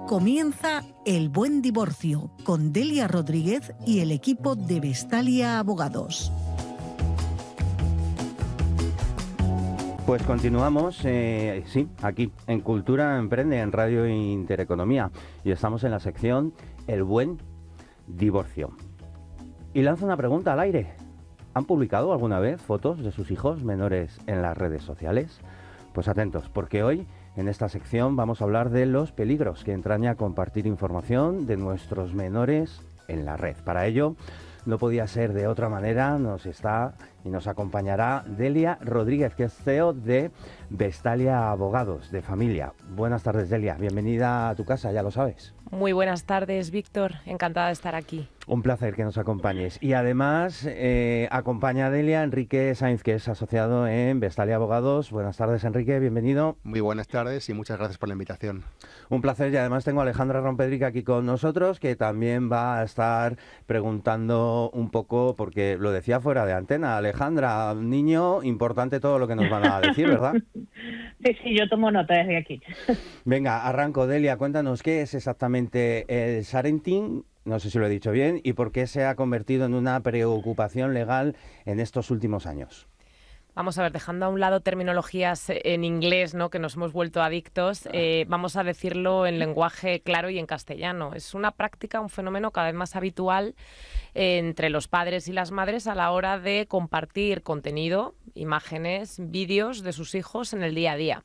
Comienza El Buen Divorcio con Delia Rodríguez y el equipo de Vestalia Abogados. Pues continuamos, aquí en Cultura Emprende, en Radio Intereconomía, y estamos en la sección El Buen Divorcio. Y lanzo una pregunta al aire. ¿Han publicado alguna vez fotos de sus hijos menores en las redes sociales? Pues atentos, porque hoy en esta sección vamos a hablar de los peligros que entraña compartir información de nuestros menores en la red. Para ello, no podía ser de otra manera, nos acompañará Delia Rodríguez, que es CEO de Vestalia Abogados de Familia. Buenas tardes, Delia. Bienvenida a tu casa, ya lo sabes. Muy buenas tardes, Víctor. Encantada de estar aquí. Un placer que nos acompañes. Y además acompaña a Delia Enrique Sainz, que es asociado en Vestalia Abogados. Buenas tardes, Enrique. Bienvenido. Muy buenas tardes y muchas gracias por la invitación. Un placer. Y además tengo a Alejandra Rompedrica aquí con nosotros, que también va a estar preguntando un poco, porque lo decía fuera de antena. Alejandra, niño, importante todo lo que nos van a decir, ¿verdad? Sí, yo tomo nota desde aquí. Venga, arranco. Delia, cuéntanos qué es exactamente el sharenting, no sé si lo he dicho bien, y por qué se ha convertido en una preocupación legal en estos últimos años. Vamos a ver, dejando a un lado terminologías en inglés, ¿no?, que nos hemos vuelto adictos, vamos a decirlo en lenguaje claro y en castellano. Es una práctica, un fenómeno cada vez más habitual entre los padres y las madres a la hora de compartir contenido, imágenes, vídeos de sus hijos en el día a día.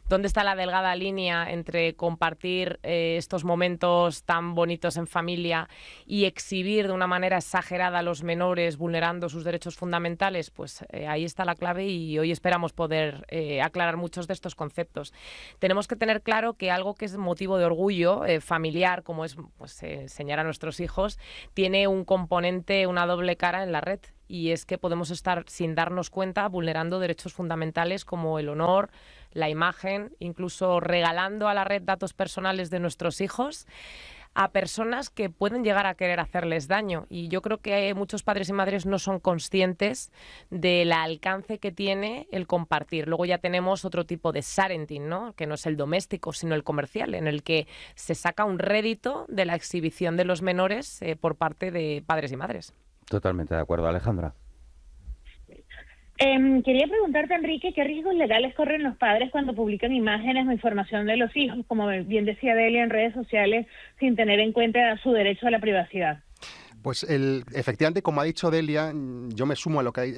¿Dónde está la delgada línea entre compartir estos momentos tan bonitos en familia y exhibir de una manera exagerada a los menores, vulnerando sus derechos fundamentales? Pues ahí está la clave y hoy esperamos poder aclarar muchos de estos conceptos. Tenemos que tener claro que algo que es motivo de orgullo familiar, como es enseñar a nuestros hijos, tiene un componente, una doble cara en la red. Y es que podemos estar, sin darnos cuenta, vulnerando derechos fundamentales como el honor, la imagen, incluso regalando a la red datos personales de nuestros hijos a personas que pueden llegar a querer hacerles daño. Y yo creo que muchos padres y madres no son conscientes del alcance que tiene el compartir. Luego ya tenemos otro tipo de sharenting, ¿no?, que no es el doméstico, sino el comercial, en el que se saca un rédito de la exhibición de los menores por parte de padres y madres. Totalmente de acuerdo, Alejandra. Quería preguntarte, Enrique, ¿qué riesgos legales corren los padres cuando publican imágenes o información de los hijos, como bien decía Delia, en redes sociales, sin tener en cuenta su derecho a la privacidad? Pues efectivamente, como ha dicho Delia, yo me sumo a lo que hay,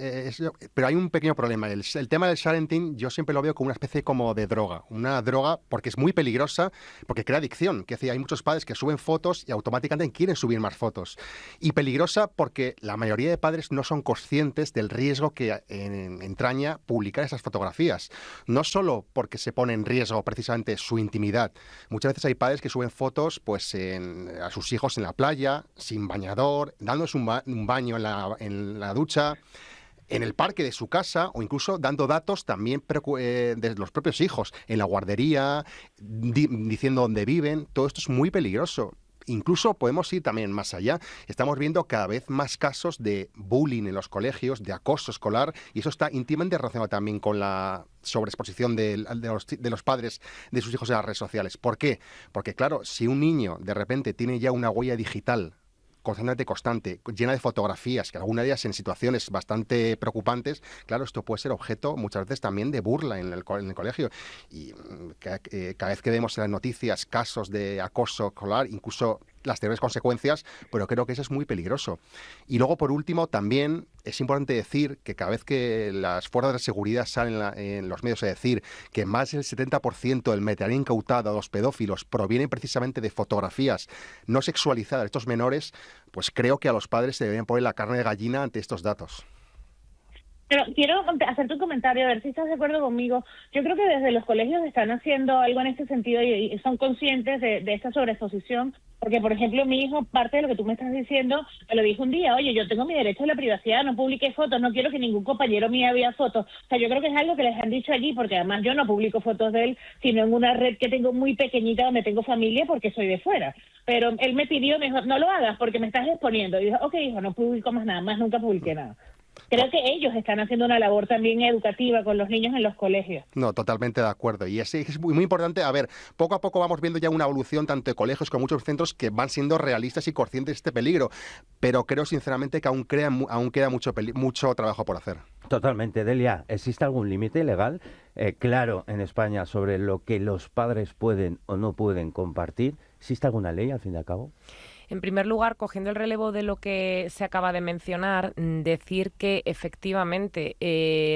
pero hay un pequeño problema. El tema del sharenting yo siempre lo veo como una especie como de droga. Una droga porque es muy peligrosa, porque crea adicción. Que hay muchos padres que suben fotos y automáticamente quieren subir más fotos. Y peligrosa porque la mayoría de padres no son conscientes del riesgo que entraña publicar esas fotografías. No solo porque se pone en riesgo precisamente su intimidad. Muchas veces hay padres que suben fotos a sus hijos en la playa, sin bañador, dándose un baño en la ducha, en el parque de su casa, o incluso dando datos también de los propios hijos, en la guardería, diciendo dónde viven. Todo esto es muy peligroso. Incluso podemos ir también más allá. Estamos viendo cada vez más casos de bullying en los colegios, de acoso escolar, y eso está íntimamente relacionado también con la sobreexposición de los padres de sus hijos en las redes sociales. ¿Por qué? Porque, claro, si un niño de repente tiene ya una huella digital constante, llena de fotografías, que algunas de ellas en situaciones bastante preocupantes, claro, esto puede ser objeto muchas veces también de burla en el colegio. Y cada vez que vemos en las noticias casos de acoso escolar, incluso las terribles consecuencias, pero creo que eso es muy peligroso. Y luego, por último, también es importante decir que cada vez que las fuerzas de seguridad salen en los medios a decir que más del 70% del material incautado a los pedófilos proviene precisamente de fotografías no sexualizadas de estos menores, pues creo que a los padres se deberían poner la carne de gallina ante estos datos. Pero quiero hacerte un comentario, a ver si estás de acuerdo conmigo. Yo creo que desde los colegios están haciendo algo en este sentido y son conscientes de esta sobreexposición. Porque, por ejemplo, mi hijo, parte de lo que tú me estás diciendo, me lo dijo un día: oye, yo tengo mi derecho a la privacidad, no publiqué fotos, no quiero que ningún compañero mío vea fotos. O sea, yo creo que es algo que les han dicho allí, porque además yo no publico fotos de él, sino en una red que tengo muy pequeñita donde tengo familia porque soy de fuera. Pero él me pidió, me dijo, no lo hagas porque me estás exponiendo. Y dije, ok, hijo, no publico más nada, más nunca publiqué nada. Creo que ellos están haciendo una labor también educativa con los niños en los colegios. No, totalmente de acuerdo. Y es muy, muy importante, a ver, poco a poco vamos viendo ya una evolución tanto de colegios como muchos centros que van siendo realistas y conscientes de este peligro, pero creo sinceramente que aún queda mucho trabajo por hacer. Totalmente. Delia, ¿existe algún límite legal claro en España sobre lo que los padres pueden o no pueden compartir? ¿Existe alguna ley, al fin y al cabo? En primer lugar, cogiendo el relevo de lo que se acaba de mencionar, decir que efectivamente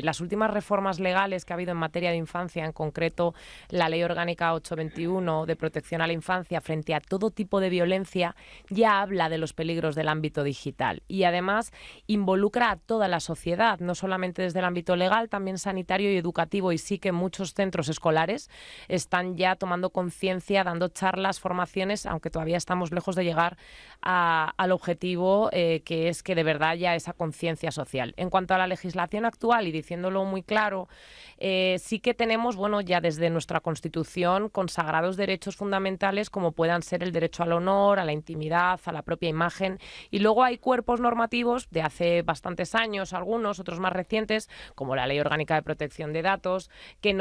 las últimas reformas legales que ha habido en materia de infancia, en concreto la Ley Orgánica 821 de protección a la infancia frente a todo tipo de violencia, ya habla de los peligros del ámbito digital y además involucra a toda la sociedad, no solamente desde el ámbito legal, también sanitario y educativo, y sí que muchos centros escolares están ya tomando conciencia, dando charlas, formaciones, aunque todavía estamos lejos de llegar al objetivo que es que de verdad haya esa conciencia social. En cuanto a la legislación actual, y diciéndolo muy claro, sí que tenemos, bueno, ya desde nuestra Constitución consagrados derechos fundamentales como puedan ser el derecho al honor, a la intimidad, a la propia imagen, y luego hay cuerpos normativos de hace bastantes años, algunos, otros más recientes, como la Ley Orgánica de Protección de Datos, que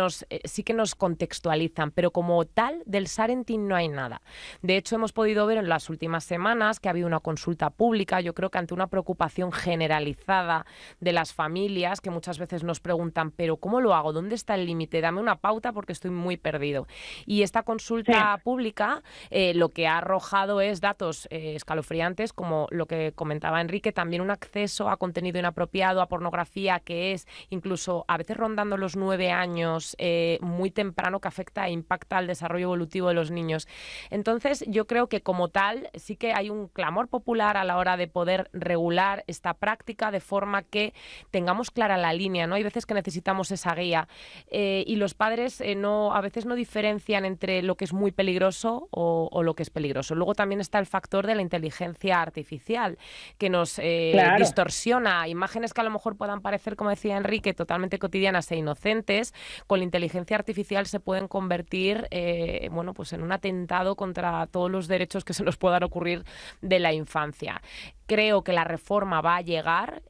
sí que nos contextualizan, pero como tal del Sarentin no hay nada. De hecho, hemos podido ver en las últimas semanas que ha habido una consulta pública, yo creo que ante una preocupación generalizada de las familias, que muchas veces nos preguntan, pero ¿cómo lo hago? ¿Dónde está el límite? Dame una pauta porque estoy muy perdido. Y esta consulta pública lo que ha arrojado es datos escalofriantes, como lo que comentaba Enrique, también un acceso a contenido inapropiado, a pornografía, que es incluso a veces rondando los 9 años, muy temprano, que afecta e impacta al desarrollo evolutivo de los niños. Entonces, yo creo que como tal, sí que hay un clamor popular a la hora de poder regular esta práctica de forma que tengamos clara la línea, ¿no? Hay veces que necesitamos esa guía y los padres a veces no diferencian entre lo que es muy peligroso o lo que es peligroso. Luego también está el factor de la inteligencia artificial que nos distorsiona imágenes que a lo mejor puedan parecer, como decía Enrique, totalmente cotidianas e inocentes. Con la inteligencia artificial se pueden convertir pues en un atentado contra todos los derechos que se nos puedan ocurrir de la infancia. Creo que la reforma va a llegar.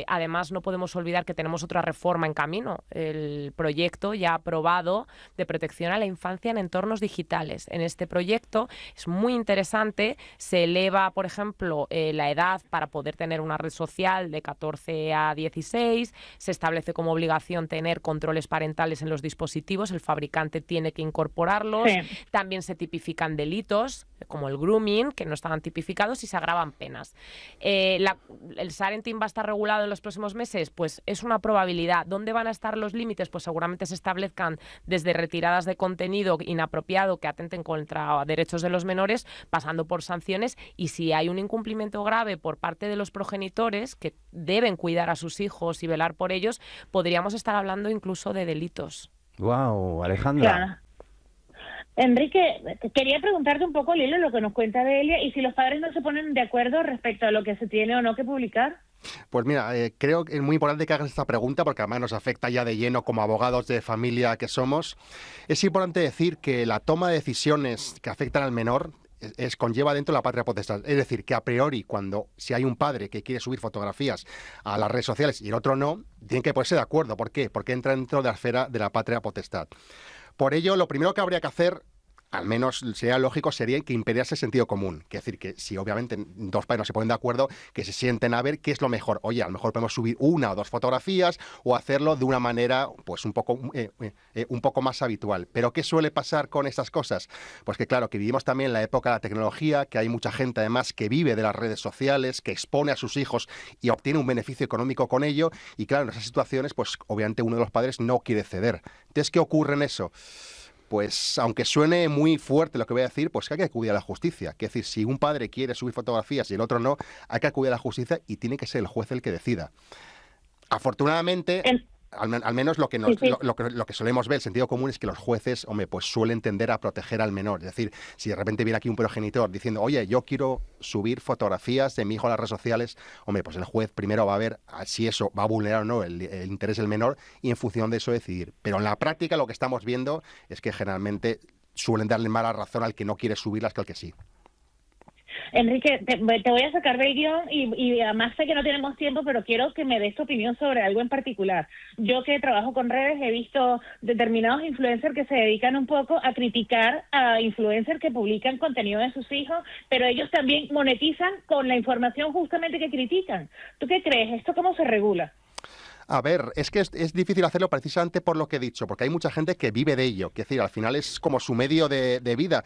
Además, no podemos olvidar que tenemos otra reforma en camino, el proyecto ya aprobado de protección a la infancia en entornos digitales. En este proyecto es muy interesante, se eleva, por ejemplo, la edad para poder tener una red social de 14 a 16, se establece como obligación tener controles parentales en los dispositivos, el fabricante tiene que incorporarlos, también se tipifican delitos como el grooming, que no estaban tipificados, y se agravan penas. ¿El Sarentin va a estar regulado en los próximos meses? Pues es una probabilidad. ¿Dónde van a estar los límites? Pues seguramente se establezcan desde retiradas de contenido inapropiado que atenten contra derechos de los menores, pasando por sanciones, y si hay un incumplimiento grave por parte de los progenitores que deben cuidar a sus hijos y velar por ellos, podríamos estar hablando incluso de delitos. Wow, Alejandra. Claro. Enrique, quería preguntarte un poco, Lilo, lo que nos cuenta Delia, y si los padres no se ponen de acuerdo respecto a lo que se tiene o no que publicar. Pues mira, creo que es muy importante que hagas esta pregunta porque además nos afecta ya de lleno como abogados de familia que somos. Es importante decir que la toma de decisiones que afectan al menor conlleva dentro la patria potestad. Es decir, que a priori, si hay un padre que quiere subir fotografías a las redes sociales y el otro no, tienen que ponerse de acuerdo. ¿Por qué? Porque entra dentro de la esfera de la patria potestad. Por ello, lo primero que habría que hacer, al menos sería lógico, sería que imperiase el sentido común. Es decir, que si obviamente dos padres no se ponen de acuerdo, que se sienten a ver qué es lo mejor. Oye, a lo mejor podemos subir 1 o 2 fotografías o hacerlo de una manera pues un poco más habitual. ¿Pero qué suele pasar con estas cosas? Pues que claro, que vivimos también en la época de la tecnología, que hay mucha gente además que vive de las redes sociales, que expone a sus hijos y obtiene un beneficio económico con ello. Y claro, en esas situaciones, pues obviamente uno de los padres no quiere ceder. Entonces, ¿qué ocurre en eso? Pues aunque suene muy fuerte lo que voy a decir, pues hay que acudir a la justicia. Es decir, si un padre quiere subir fotografías y el otro no, hay que acudir a la justicia y tiene que ser el juez el que decida. Afortunadamente, al menos lo que solemos ver, el sentido común, es que los jueces, pues suelen tender a proteger al menor. Es decir, si de repente viene aquí un progenitor diciendo, oye, yo quiero subir fotografías de mi hijo a las redes sociales, pues el juez primero va a ver si eso va a vulnerar o no el interés del menor y en función de eso decidir. Pero en la práctica lo que estamos viendo es que generalmente suelen darle mala razón al que no quiere subirlas que al que sí. Enrique, te voy a sacar del guión y además sé que no tenemos tiempo, pero quiero que me des tu opinión sobre algo en particular. Yo que trabajo con redes he visto determinados influencers que se dedican un poco a criticar a influencers que publican contenido de sus hijos, pero ellos también monetizan con la información justamente que critican. ¿Tú qué crees? ¿Esto cómo se regula? A ver, es que es difícil hacerlo precisamente por lo que he dicho, porque hay mucha gente que vive de ello, que es decir, al final es como su medio de vida.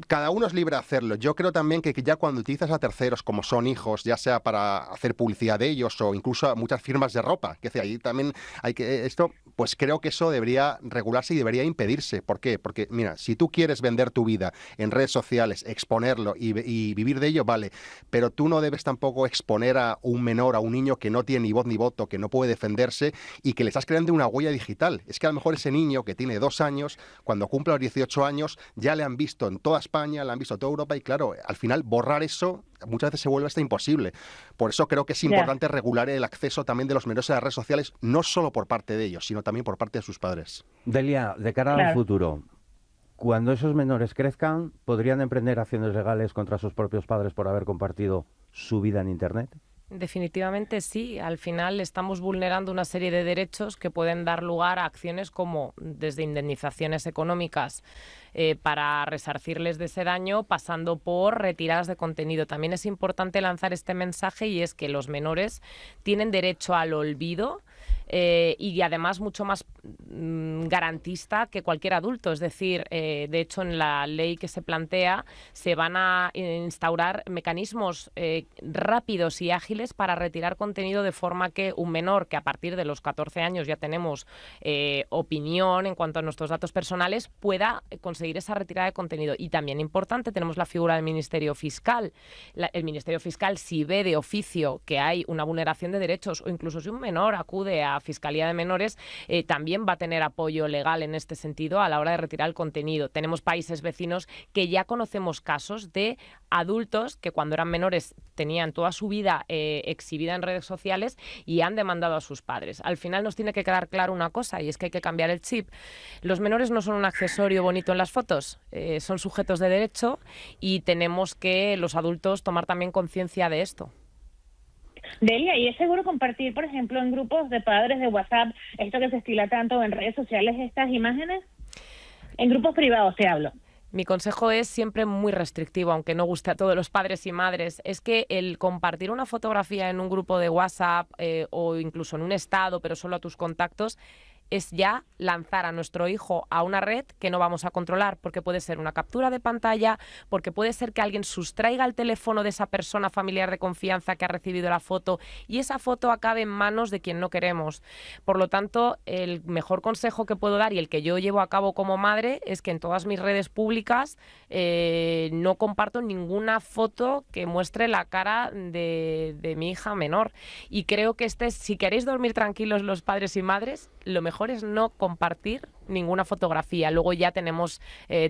Cada uno es libre de hacerlo. Yo creo también que ya cuando utilizas a terceros como son hijos, ya sea para hacer publicidad de ellos o incluso a muchas firmas de ropa, que ahí también hay que esto, pues creo que eso debería regularse y debería impedirse. ¿Por qué? Porque mira, si tú quieres vender tu vida en redes sociales, exponerlo y vivir de ello, vale, pero tú no debes tampoco exponer a un menor, a un niño que no tiene ni voz ni voto, que no puede defenderse y que le estás creando una huella digital. Es que a lo mejor ese niño que tiene 2 años, cuando cumpla los 18 años, ya le han visto en toda España, la han visto en toda Europa y claro, al final borrar eso muchas veces se vuelve hasta imposible. Por eso creo que es importante regular el acceso también de los menores a las redes sociales, no solo por parte de ellos, sino también por parte de sus padres. Delia, de cara al futuro, cuando esos menores crezcan, ¿podrían emprender acciones legales contra sus propios padres por haber compartido su vida en Internet? Definitivamente sí. Al final estamos vulnerando una serie de derechos que pueden dar lugar a acciones como desde indemnizaciones económicas para resarcirles de ese daño, pasando por retiradas de contenido. También es importante lanzar este mensaje y es que los menores tienen derecho al olvido y además mucho más garantista que cualquier adulto. Es decir, de hecho en la ley que se plantea se van a instaurar mecanismos rápidos y ágiles para retirar contenido de forma que un menor que a partir de los 14 años ya tenemos opinión en cuanto a nuestros datos personales pueda conseguir esa retirada de contenido. Y también importante, tenemos la figura del Ministerio Fiscal. El Ministerio Fiscal, si ve de oficio que hay una vulneración de derechos o incluso si un menor acude a Fiscalía de Menores, también va a tener apoyo legal en este sentido a la hora de retirar el contenido. Tenemos países vecinos que ya conocemos casos de adultos que cuando eran menores tenían toda su vida exhibida en redes sociales y han demandado a sus padres. Al final nos tiene que quedar claro una cosa y es que hay que cambiar el chip. Los menores no son un accesorio bonito en las fotos, son sujetos de derecho y tenemos que los adultos tomar también conciencia de esto. Delia, ¿y es seguro compartir, por ejemplo, en grupos de padres de WhatsApp, esto que se estila tanto en redes sociales, estas imágenes? En grupos privados te hablo. Mi consejo es siempre muy restrictivo, aunque no guste a todos los padres y madres. Es que el compartir una fotografía en un grupo de WhatsApp o incluso en un estado, pero solo a tus contactos, es ya lanzar a nuestro hijo a una red que no vamos a controlar, porque puede ser una captura de pantalla, porque puede ser que alguien sustraiga el teléfono de esa persona familiar de confianza que ha recibido la foto y esa foto acabe en manos de quien no queremos. Por lo tanto, el mejor consejo que puedo dar y el que yo llevo a cabo como madre es que en todas mis redes públicas no comparto ninguna foto que muestre la cara de mi hija menor. Y creo que si queréis dormir tranquilos los padres y madres, lo mejor es no compartir ninguna fotografía. Luego ya tenemos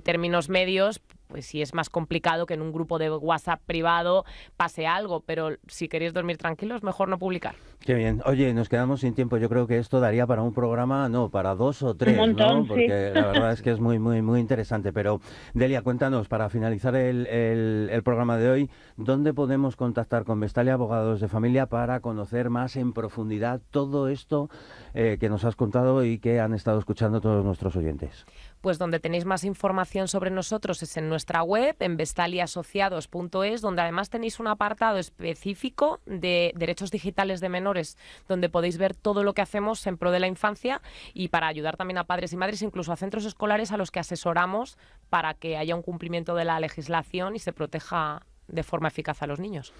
términos medios, pues si es más complicado que en un grupo de WhatsApp privado pase algo, pero si queréis dormir tranquilos, mejor no publicar. Qué bien. Oye, nos quedamos sin tiempo. Yo creo que esto daría para un programa, no, para 2 o 3, montón, ¿no? Porque sí. la verdad es que es muy, muy, muy interesante. Pero, Delia, cuéntanos, para finalizar el programa de hoy, ¿dónde podemos contactar con Vestalia Abogados de Familia para conocer más en profundidad todo esto que nos has contado y que han estado escuchando todos nuestros oyentes? Pues donde tenéis más información sobre nosotros es en nuestra web, en vestaliaasociados.es, donde además tenéis un apartado específico de derechos digitales de menores, donde podéis ver todo lo que hacemos en pro de la infancia y para ayudar también a padres y madres, incluso a centros escolares a los que asesoramos para que haya un cumplimiento de la legislación y se proteja de forma eficaz a los niños.